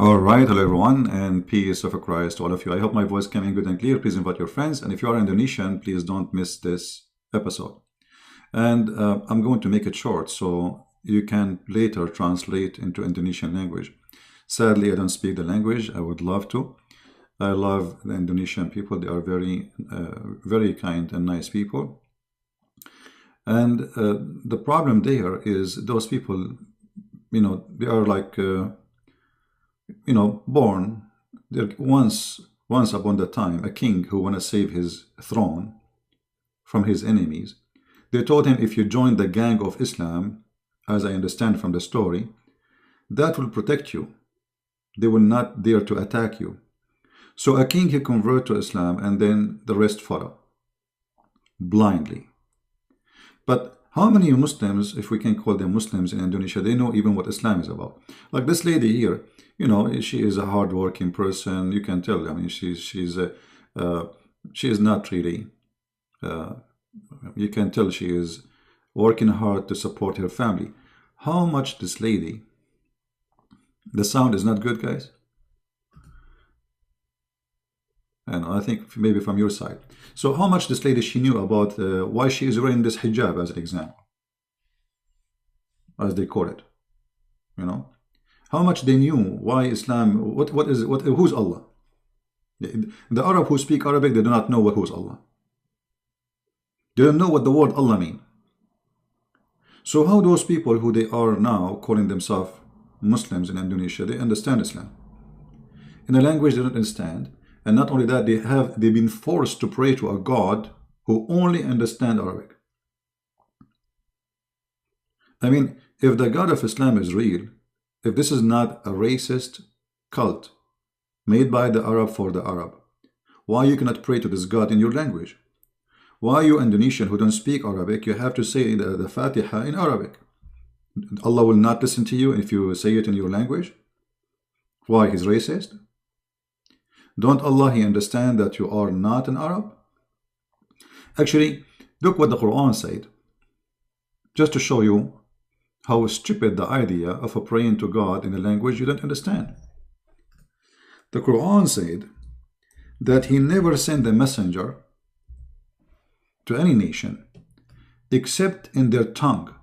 All right, hello everyone, and peace of Christ to all of you. I hope my voice came in good and clear. Please invite your friends, and if you are Indonesian, please don't miss this episode. And I'm going to make it short so you can later translate into Indonesian language. Sadly, I don't speak the language. I would love to. I love the Indonesian people. They are very kind and nice people. And the problem there is those people, they are like... born there once upon the time, a king who want to save his throne from his enemies. They told him, if you join the gang of Islam, as I understand from the story, that will protect you. They will not dare to attack you. So a king, he convert to Islam, and then the rest follow blindly. But how many Muslims, if we can call them Muslims in Indonesia, they know even what Islam is about? Like this lady here, she is a hard-working person. You can tell. I mean, she is not really. You can tell she is working hard to support her family. How much this lady? The sound is not good, guys. And I think maybe from your side. So how much this lady, she knew about why she is wearing this hijab, as an example, as they call it, How much they knew why Islam, who's Allah? The Arab who speak Arabic, they do not know who's Allah. They don't know what the word Allah mean. So how those people who they are now calling themselves Muslims in Indonesia, they understand Islam? In a language they don't understand. And not only that, they've been forced to pray to a God who only understands Arabic. I mean, if the God of Islam is real, if this is not a racist cult made by the Arab for the Arab, why you cannot pray to this God in your language? Why you Indonesian who don't speak Arabic, you have to say the Fatiha in Arabic? Allah will not listen to you if you say it in your language? Why? He's racist? Don't Allah, He understand that you are not an Arab? Actually, look what the Quran said, just to show you how stupid the idea of praying to God in a language you don't understand. The Quran said that He never sent a messenger to any nation except in their tongue.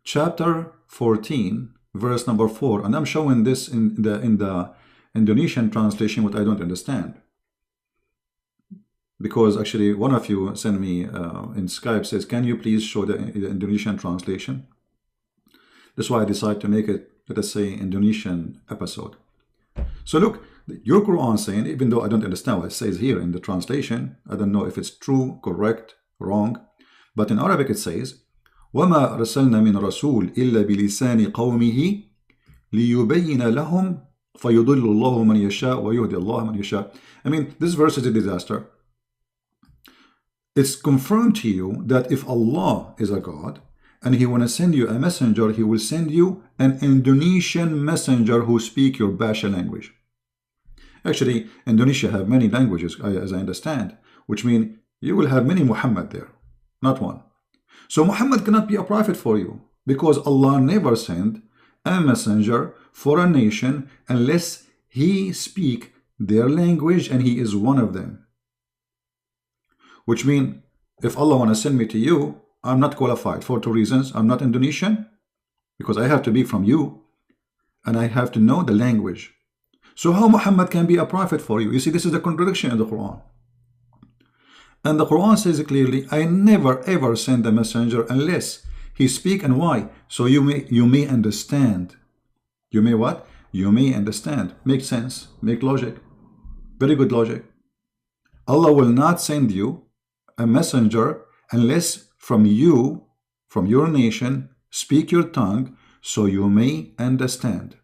Chapter 14, verse number 4, and I'm showing this in the Indonesian translation, what I don't understand, because actually one of you sent me in Skype, says, can you please show the Indonesian translation? That's why I decided to make it, let us say, Indonesian episode. So look, your Quran saying, even though I don't understand what it says here in the translation, I don't know if it's true, correct, wrong, but in Arabic it says, وَمَا أَرْسَلْنَا مِنْ رَسُولٍ إِلَّا بِلِسَانِ قَوْمِهِ لِيُبَيِّنَ لَهُمْ فَيُضِلُّ اللَّهُ مَنْ يَشَاءُ وَيُهْدِي اللَّهُ مَنْ يَشَاءُ. I mean, this verse is a disaster. It's confirmed to you that if Allah is a God and He want to send you a messenger, He will send you an Indonesian messenger who speak your Basha language. Actually, Indonesia have many languages, as I understand, which mean you will have many Muhammad there, not one. So Muhammad cannot be a prophet for you, because Allah never sent a messenger for a nation unless he speak their language and he is one of them. Which means, if Allah want to send me to you, I'm not qualified for two reasons. I'm not Indonesian, because I have to be from you, and I have to know the language. So how Muhammad can be a prophet for you? You see, this is a contradiction in the Quran. And the Quran says clearly, I never ever send a messenger unless he speak. And why? So you may understand. You may what? You may understand. Make sense. Make logic. Very good logic. Allah will not send you a messenger unless from you, from your nation, speak your tongue so you may understand.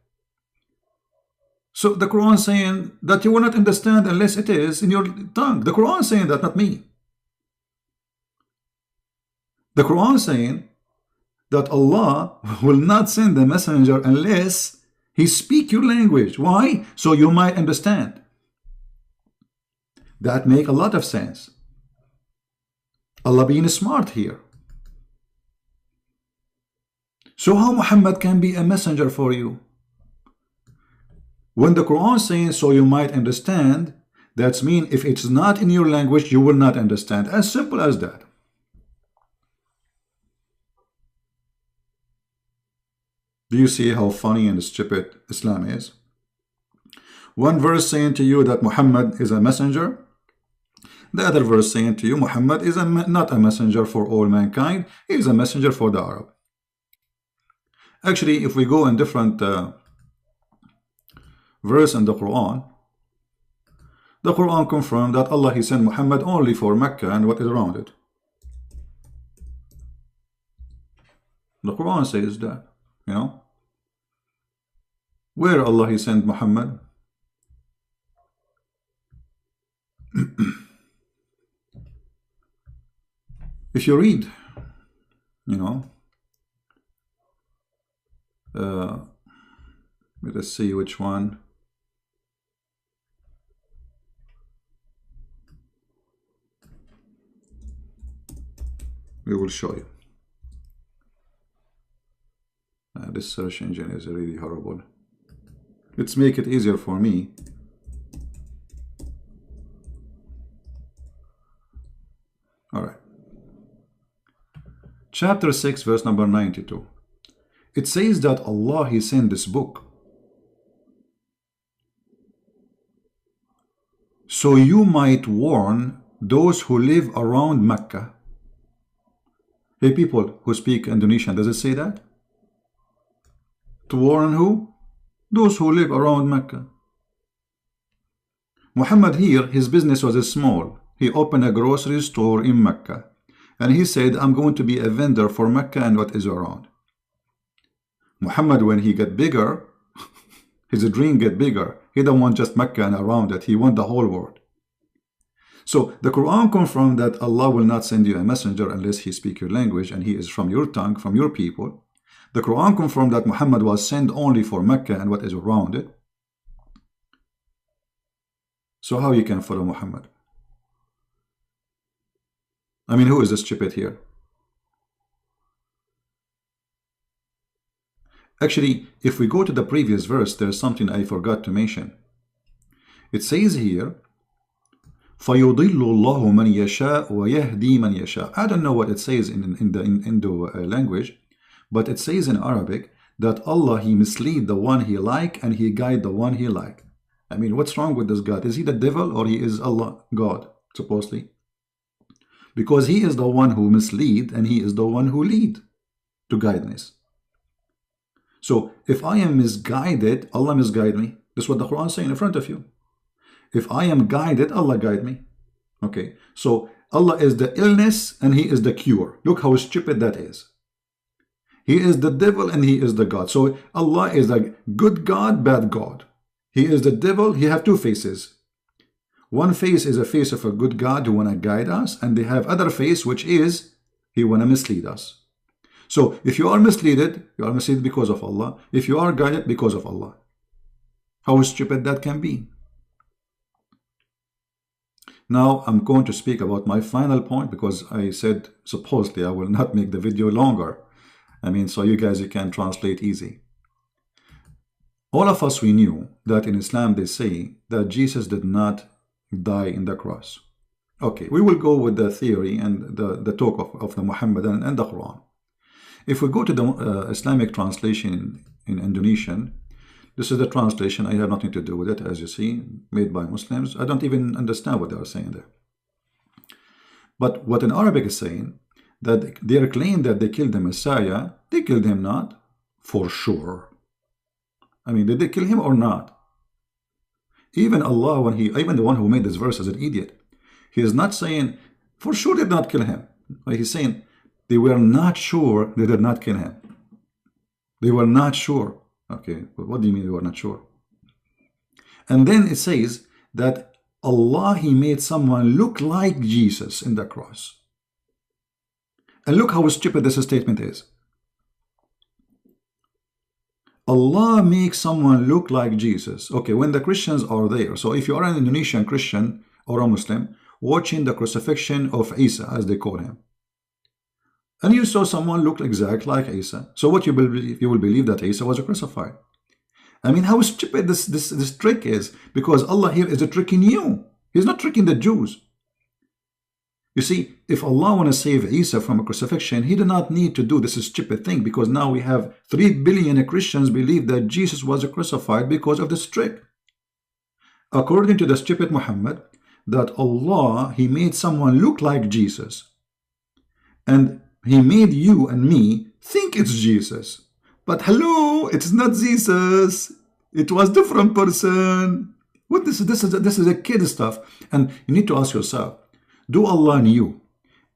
So the Quran saying that you will not understand unless it is in your tongue. The Quran saying that, not me. The Quran saying that Allah will not send the messenger unless he speak your language. Why? So you might understand. That make a lot of sense. Allah being smart here. So how Muhammad can be a messenger for you? When the Quran is saying, so you might understand, that's mean if it's not in your language, you will not understand. As simple as that. Do you see how funny and stupid Islam is? One verse saying to you that Muhammad is a messenger. The other verse saying to you Muhammad is not a messenger for all mankind. He is a messenger for the Arab. Actually, if we go in different verse in the Quran confirmed that Allah, He sent Muhammad only for Mecca and what is around it. The Quran says that, you know. Where Allah, He sent Muhammad? If you read, you know, let us see which one. We will show you. This search engine is really horrible. Let's make it easier for me. All right. Chapter 6, verse number 92. It says that Allah, He sent this book so you might warn those who live around Mecca. Hey, people who speak Indonesian, does it say that? To warn who? Those who live around Mecca. Muhammad here, his business was small. He opened a grocery store in Mecca. And he said, I'm going to be a vendor for Mecca and what is around. Muhammad, when he got bigger, his dream get bigger. He don't want just Mecca and around it. He want the whole world. So the Quran confirmed that Allah will not send you a messenger unless He speak your language and He is from your tongue, from your people. The Quran confirmed that Muhammad was sent only for Mecca and what is around it. So how you can follow Muhammad? I mean, who is the stupid here? Actually, if we go to the previous verse, there's something I forgot to mention. It says here, فَيُضِلُّ اللَّهُ مَنْ يَشَاءُ وَيَهْدِي مَنْ يَشَاءُ. I don't know what it says in the Indo language, but it says in Arabic that Allah, He mislead the one He like and He guide the one He like. I mean, what's wrong with this God? Is He the devil or He is Allah, God, supposedly? Because He is the one who mislead and He is the one who lead to guidance. So if I am misguided, Allah misguide me. That's what the Quran is saying in front of you. If I am guided, Allah guide me. Okay, so Allah is the illness and He is the cure. Look how stupid that is. He is the devil and He is the God. So Allah is a good God, bad God. He is the devil. He have two faces. One face is a face of a good God who want to guide us, and they have other face which is He want to mislead us. So if you are misled, you are misled because of Allah. If you are guided, because of Allah. How stupid that can be. Now I'm going to speak about my final point, because I said supposedly I will not make the video longer. I mean, so you guys, you can translate easy. All of us, we knew that in Islam they say that Jesus did not die in the cross. Okay, we will go with the theory and the talk of the Muhammadan and the Quran. If we go to the Islamic translation in Indonesian, this is the translation. I have nothing to do with it, as you see, made by Muslims. I don't even understand what they are saying there. But what in Arabic is saying, that they claim that they killed the Messiah. They killed him not, for sure. I mean, did they kill him or not? Even Allah, even the one who made this verse is an idiot. He is not saying, for sure they did not kill him. He's saying, they were not sure they did not kill him. They were not sure. Okay, but what do you mean they were not sure? And then it says that Allah, He made someone look like Jesus in the cross. And look how stupid this statement is. Allah makes someone look like Jesus. Okay, when the Christians are there, so if you are an Indonesian Christian or a Muslim watching the crucifixion of Isa, as they call him, and you saw someone look exactly like Isa, so what you will believe? You will believe that Isa was crucified. I mean, how stupid this trick is, because Allah here is tricking you. He's not tricking the Jews. You see, if Allah want to save Isa from a crucifixion, he did not need to do this stupid thing, because now we have 3 billion Christians believe that Jesus was crucified because of this trick. According to the stupid Muhammad, that Allah, he made someone look like Jesus, and he made you and me think it's Jesus. But hello, it's not Jesus. It was different person. What this is a kid stuff. And you need to ask yourself, do Allah knew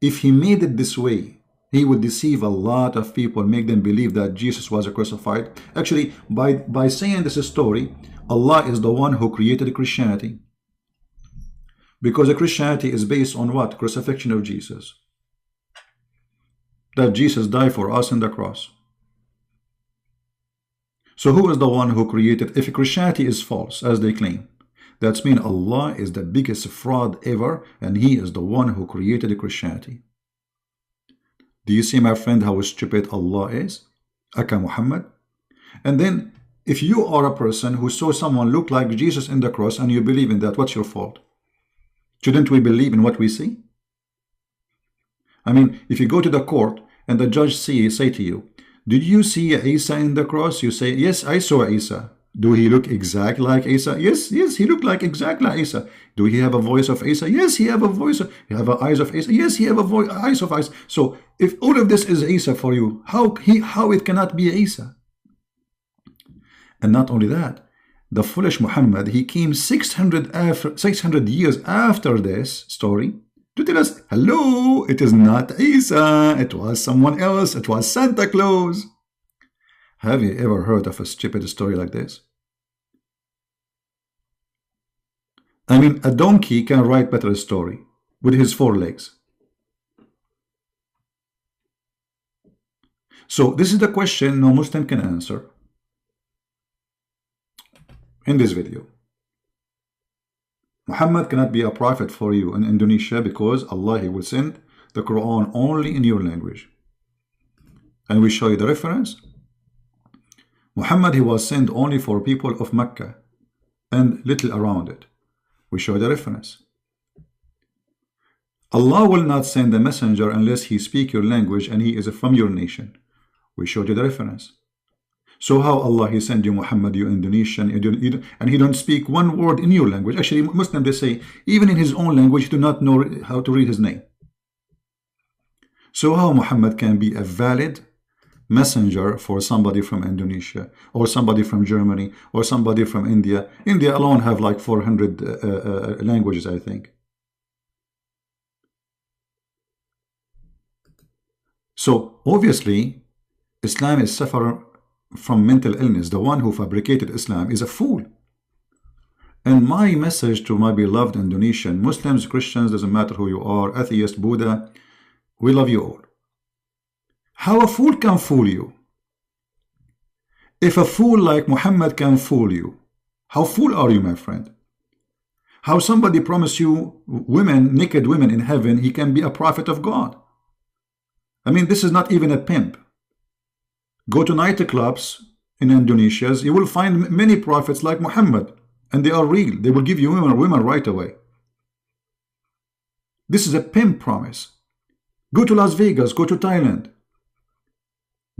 if he made it this way, he would deceive a lot of people, make them believe that Jesus was crucified? Actually, by saying this story, Allah is the one who created Christianity. Because Christianity is based on what? Crucifixion of Jesus. That Jesus died for us on the cross. So who is the one who created? If Christianity is false, as they claim, that means Allah is the biggest fraud ever, and he is the one who created Christianity. Do you see, my friend, how stupid Allah is? Aka Muhammad. And then, if you are a person who saw someone look like Jesus in the cross and you believe in that, what's your fault? Shouldn't we believe in what we see? I mean, if you go to the court and the judge say to you, did you see Isa in the cross? You say, yes, I saw Isa. Do he look exactly like Isa? Yes, he looked like exactly like Isa. Do he have a voice of Isa? Yes, he have a voice. He have eyes of Isa? Yes, he have eyes of Isa. So if all of this is Isa for you, how it cannot be Isa? And not only that, the foolish Muhammad, he came 600 years after this story to tell us, hello, it is not Isa, it was someone else, it was Santa Claus. Have you ever heard of a stupid story like this? I mean, a donkey can write better story with his 4 legs. So this is the question no Muslim can answer in this video. Muhammad cannot be a prophet for you in Indonesia because Allah, he will send the Quran only in your language. And we show you the reference. Muhammad, he was sent only for people of Mecca and little around it. We show the reference. Allah will not send a messenger unless he speaks your language and he is from your nation. We showed you the reference. So how Allah, he send you Muhammad, you Indonesian, and he don't speak one word in your language. Actually, Muslims, they say, even in his own language, he do not know how to read his name. So how Muhammad can be a valid messenger for somebody from Indonesia, or somebody from Germany, or somebody from India? India alone have like 400 languages, I think. So obviously, Islam is suffering from mental illness. The one who fabricated Islam is a fool. And my message to my beloved Indonesian Muslims, Christians, doesn't matter who you are, atheist, Buddha, we love you all. How a fool can fool you? If a fool like Muhammad can fool you, how fool are you, my friend? How somebody promised you women, naked women in heaven, he can be a prophet of God? I mean, this is not even a pimp. Go to nightclubs in Indonesia, you will find many prophets like Muhammad, and they are real. They will give you women right away. This is a pimp promise. Go to Las Vegas, go to Thailand.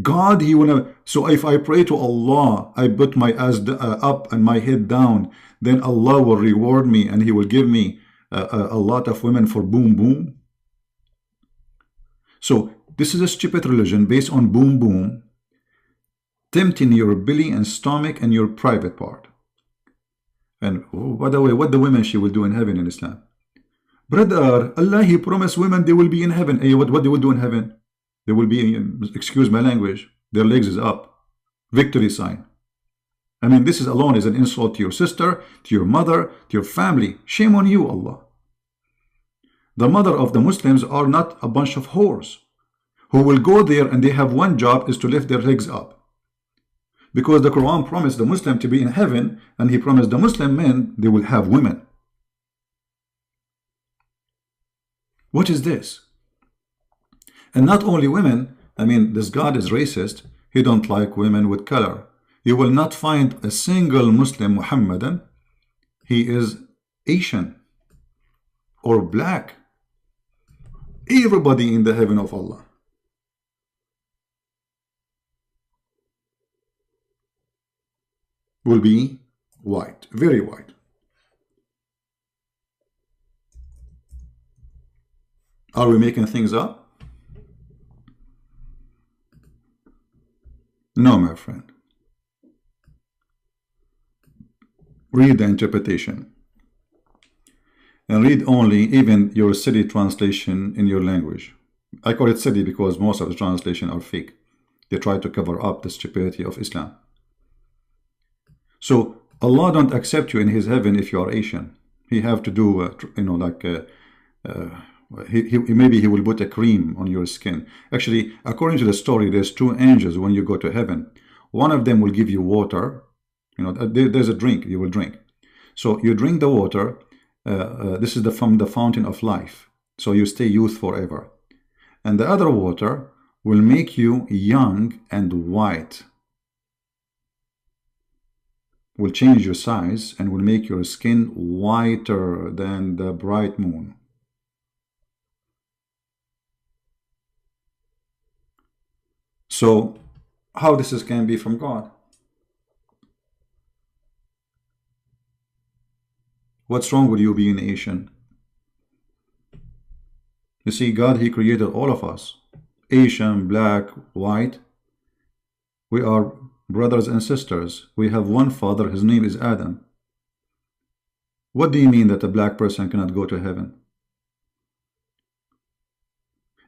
God, he wanna. So if I pray to Allah, I put my ass up and my head down, then Allah will reward me and he will give me a lot of women for boom boom. So this is a stupid religion based on boom boom, tempting your belly and stomach and your private part. And oh, by the way, what the women she will do in heaven in Islam? Brother, Allah, he promised women they will be in heaven. Hey, what they will do in heaven? They will be, excuse my language, their legs is up. Victory sign. I mean, this is alone is an insult to your sister, to your mother, to your family. Shame on you, Allah. The mother of the Muslims are not a bunch of whores who will go there and they have one job is to lift their legs up. Because the Quran promised the Muslim to be in heaven, and he promised the Muslim men they will have women. What is this? And not only women, I mean, this God is racist. He don't like women with color. You will not find a single Muslim Muhammadan, he is Asian or black. Everybody in the heaven of Allah. Will be white, very white. Are we making things up? No, my friend. Read the interpretation. And read only even your city translation in your language. I call it city because most of the translations are fake. They try to cover up the stupidity of Islam. So Allah don't accept you in His heaven if you are Asian. He have to do, maybe He will put a cream on your skin. Actually, according to the story, there's two angels when you go to heaven. One of them will give you water. There's a drink you will drink. So you drink the water. This is from the fountain of life. So you stay youth forever. And the other water will make you young and white. Will change your size and will make your skin whiter than the bright moon. So how this can be from God? What's wrong with you being Asian? You see, God, He created all of us. Asian, black, white. We are brothers and sisters. We have one father. His name is Adam. What do you mean that a black person cannot go to heaven?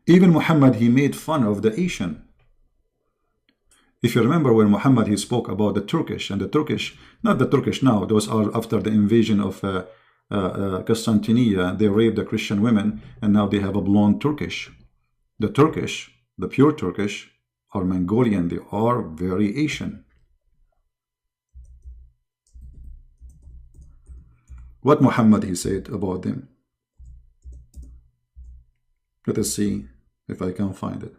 Even Muhammad, he made fun of the Asian. If you remember when Muhammad, he spoke about the Turkish, and the Turkish, not the Turkish now, those are after the invasion of Constantinople, they raped the Christian women, and now they have a blonde Turkish. The Turkish, the pure Turkish, are Mongolian. They are very Asian. What Muhammad, he said about them? Let us see if I can find it.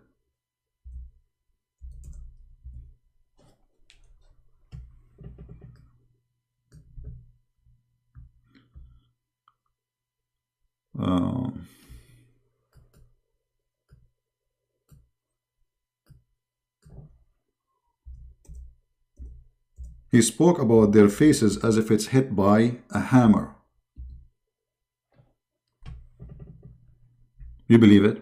He spoke about their faces as if it's hit by a hammer. You believe it?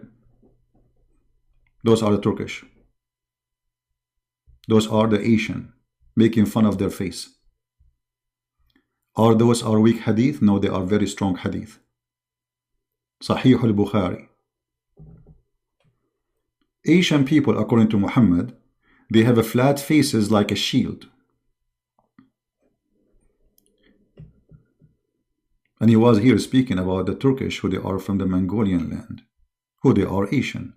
Those are the Turkish. Those are the Asian, making fun of their face. Are those weak hadith? No, they are very strong hadith. Sahih al-Bukhari. Asian people, according to Muhammad, they have a flat faces like a shield. And he was here speaking about the Turkish, who they are from the Mongolian land, who they are Asian.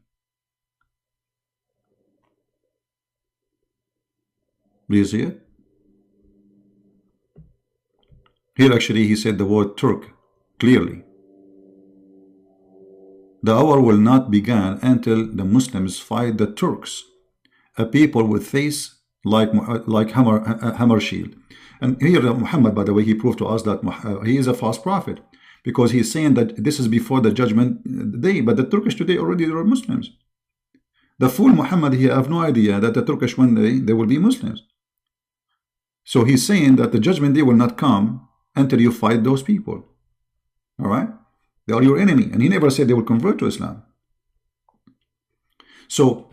Do you see it? Here actually he said the word Turk clearly. The hour will not begin until the Muslims fight the Turks, a people with face like hammer shield. And here Muhammad, by the way, he proved to us that he is a false prophet, because he's saying that this is before the judgment day, but the Turkish today already are Muslims. The fool Muhammad, he have no idea that the Turkish one day they will be Muslims. So he's saying that the judgment day will not come until you fight those people. All right? They are your enemy. And he never said they will convert to Islam. So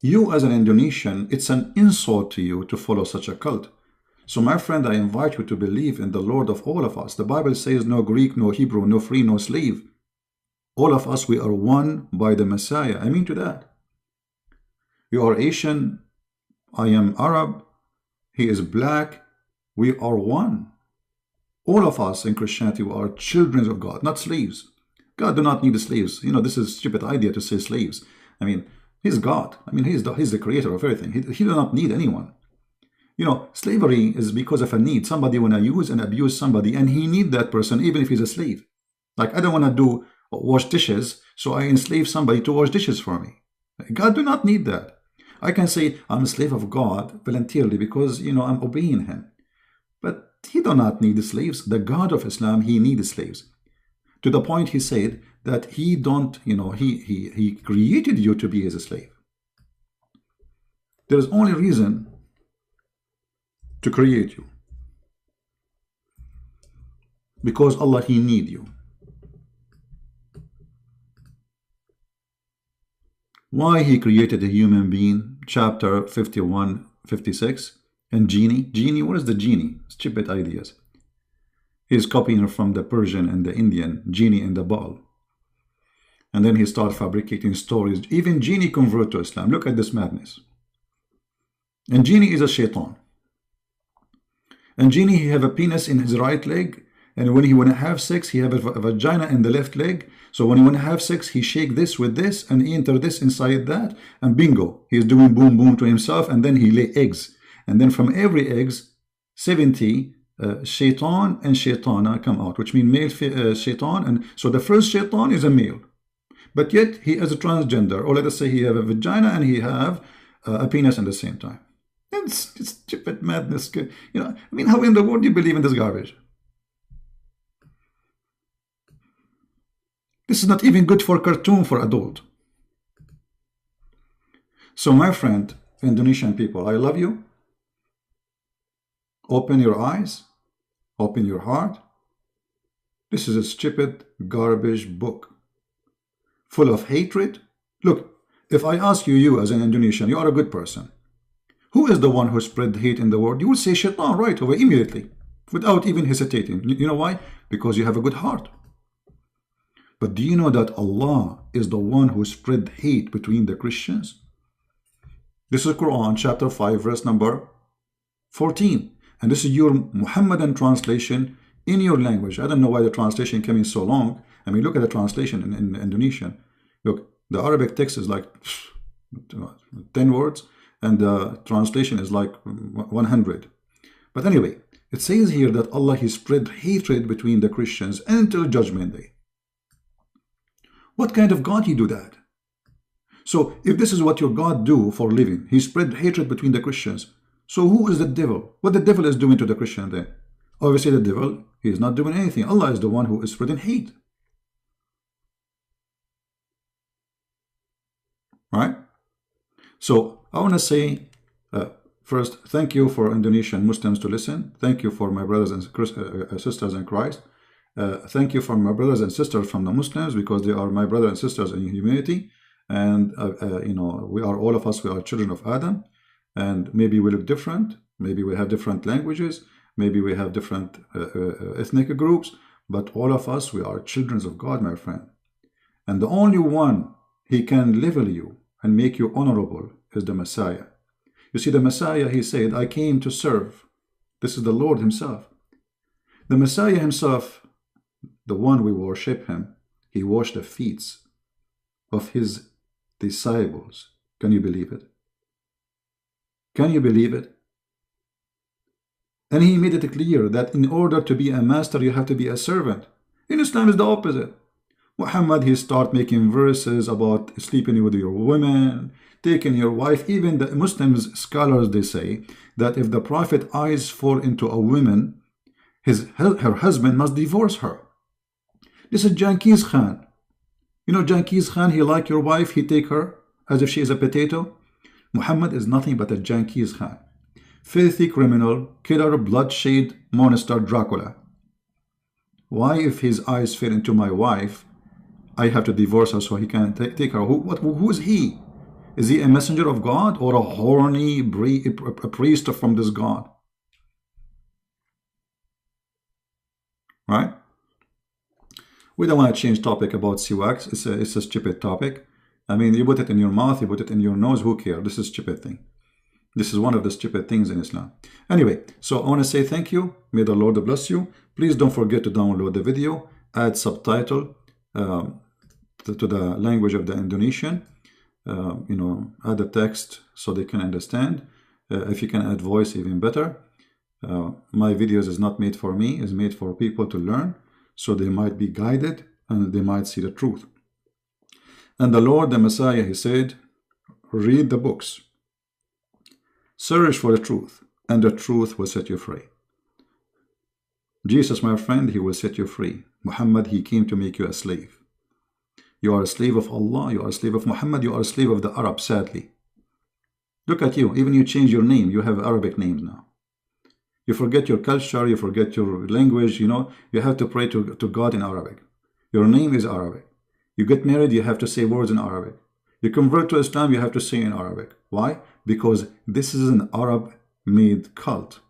you as an Indonesian, it's an insult to you to follow such a cult. So my friend, I invite you to believe in the Lord of all of us. The Bible says no Greek, no Hebrew, no free, no slave. All of us, we are one by the Messiah. I mean to that. You are Asian. I am Arab. He is black. We are one. All of us in Christianity are children of God, not slaves. God do not need slaves. You know, this is a stupid idea to say slaves. I mean, He's God. I mean, He's the creator of everything. He does not need anyone. You know, slavery is because of a need. Somebody want to use and abuse somebody, and he need that person even if he's a slave. Like, I don't want to wash dishes, so I enslave somebody to wash dishes for me. God do not need that. I can say I'm a slave of God voluntarily because, you know, I'm obeying him. But he do not need slaves. The God of Islam, he needs slaves. To the point he said that he don't, you know, he created you to be his slave. There is only reason to create you. Because Allah, he need you. Why he created a human being? Chapter 51, 56. And genie, what is the genie? Stupid ideas. He's copying from the Persian and the Indian, genie in the bottle. And then he started fabricating stories. Even genie convert to Islam. Look at this madness. And genie is a shaitan. And genie, he have a penis in his right leg. And when he want to have sex, he have a vagina in the left leg. So when he want to have sex, he shake this with this and he enter this inside that. And bingo, he's doing boom boom to himself. And then he lay eggs. And then from every eggs, 70 shaitan and shaitana come out, which means male shaitan. And so the first shaitan is a male. But yet he is a transgender. Or let us say he have a vagina and he have a penis at the same time. It's stupid madness. You know, I mean, how in the world do you believe in this garbage? This is not even good for cartoon for adult. So my friend, Indonesian people, I love you. Open your eyes. Open your heart. This is a stupid garbage book. Full of hatred. Look, if I ask you as an Indonesian, you are a good person. Who is the one who spread hate in the world? You would say shaitan right away, immediately. Without even hesitating. You know why? Because you have a good heart. But do you know that Allah is the one who spread hate between the Christians? This is Quran chapter 5 verse number 14. And this is your Muhammadan translation in your language. I don't know why the translation came in so long. I mean, look at the translation in Indonesian. Look, the Arabic text is like 10 words and the translation is like 100. But anyway, it says here that Allah, he spread hatred between the Christians until Judgment Day. What kind of God he do that? So if this is what your God do for living, he spread hatred between the Christians. So who is the devil? What the devil is doing to the Christian then? Obviously the devil, he is not doing anything. Allah is the one who is spreading hate. Right? So I want to say first, thank you for Indonesian Muslims to listen. Thank you for my brothers and sisters in Christ. Thank you for my brothers and sisters from the Muslims, because they are my brothers and sisters in humanity. And you know, we are all of us, we are children of Adam. And maybe we look different. Maybe we have different languages. Maybe we have different ethnic groups. But all of us, we are children of God, my friend. And the only one he can level you and make you honorable is the Messiah. You see, the Messiah, he said, I came to serve. This is the Lord himself. The Messiah himself, the one we worship him, he washed the feet of his disciples. Can you believe it? Can you believe it? And he made it clear that in order to be a master, you have to be a servant. In Islam, is the opposite. Muhammad, he start making verses about sleeping with your women, taking your wife. Even the Muslims, scholars, they say that if the Prophet eyes fall into a woman, her husband must divorce her. This is Genghis Khan. You know Genghis Khan, he like your wife, he take her as if she is a potato. Muhammad is nothing but a Genghis Khan. Filthy criminal, killer, bloodshed, monster, Dracula. Why, if his eyes fell into my wife, I have to divorce her so he can take her? Who is he? Is he a messenger of God or a horny a priest from this God? Right? We don't want to change topic about siwak. It's a stupid topic. I mean, you put it in your mouth, you put it in your nose, who cares? This is a stupid thing. This is one of the stupid things in Islam. Anyway, so I want to say thank you. May the Lord bless you. Please don't forget to download the video, add subtitle to the language of the Indonesian. You know, add the text so they can understand. If you can add voice, even better. My videos is not made for me, it's made for people to learn, so they might be guided and they might see the truth. And the Lord, the Messiah, he said, read the books. Search for the truth, and the truth will set you free. Jesus, my friend, he will set you free. Muhammad, he came to make you a slave. You are a slave of Allah, you are a slave of Muhammad, you are a slave of the Arab, sadly. Look at you, even you change your name, you have Arabic names now. You forget your culture, you forget your language, you know, you have to pray to God in Arabic. Your name is Arabic. You get married, you have to say words in Arabic. You convert to Islam, you have to say in Arabic. Why? Because this is an Arab-made cult,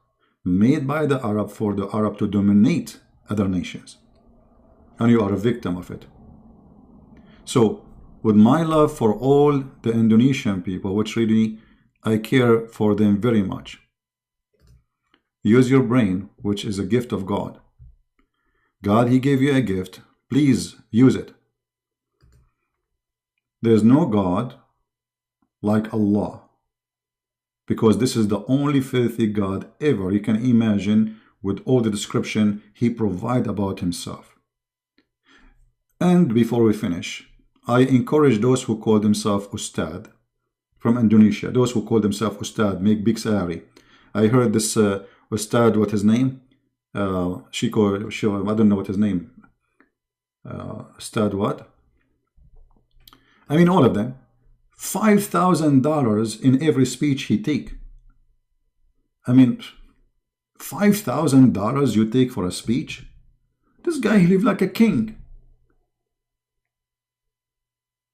made by the Arab for the Arab to dominate other nations. And you are a victim of it. So, with my love for all the Indonesian people, which really I care for them very much, use your brain, which is a gift of God. God, he gave you a gift. Please use it. There is no God like Allah, because this is the only filthy God ever you can imagine, with all the description he provides about himself. And before we finish, I encourage those who call themselves Ustad from Indonesia, those who call themselves Ustad, make big salary. I heard this Ustad, what his name? Shiko, I don't know what his name. Ustad what? I mean, all of them. $5,000 in every speech he take. I mean, $5,000 you take for a speech? This guy, he lives like a king.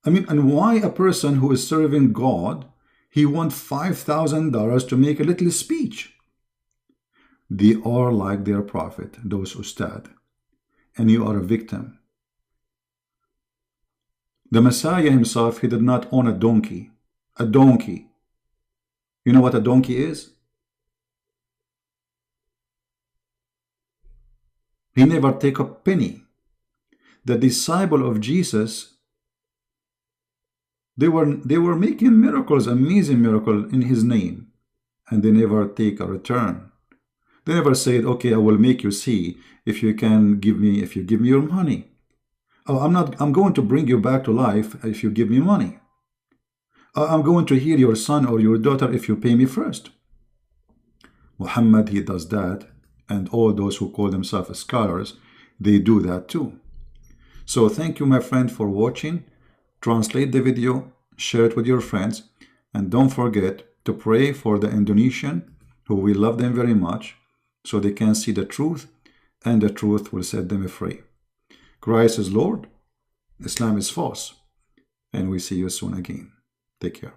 I mean, and why a person who is serving God, he wants $5,000 to make a little speech? They are like their prophet, those Ustad, and you are a victim. The Messiah himself, he did not own a donkey. A donkey. You know what a donkey is? He never take a penny. The disciple of Jesus, they were making miracles, amazing miracles in his name, and they never take a return. They never said, okay, I will make you see if you give me your money. Oh, I'm going to bring you back to life if you give me money. I'm going to heal your son or your daughter if you pay me first. Muhammad, he does that, and all those who call themselves scholars, they do that too. So thank you, my friend, for watching. Translate the video, share it with your friends, and don't forget to pray for the Indonesian, who we love them very much, so they can see the truth, and the truth will set them free. Christ is Lord, Islam is false, and we see you soon again. Take care.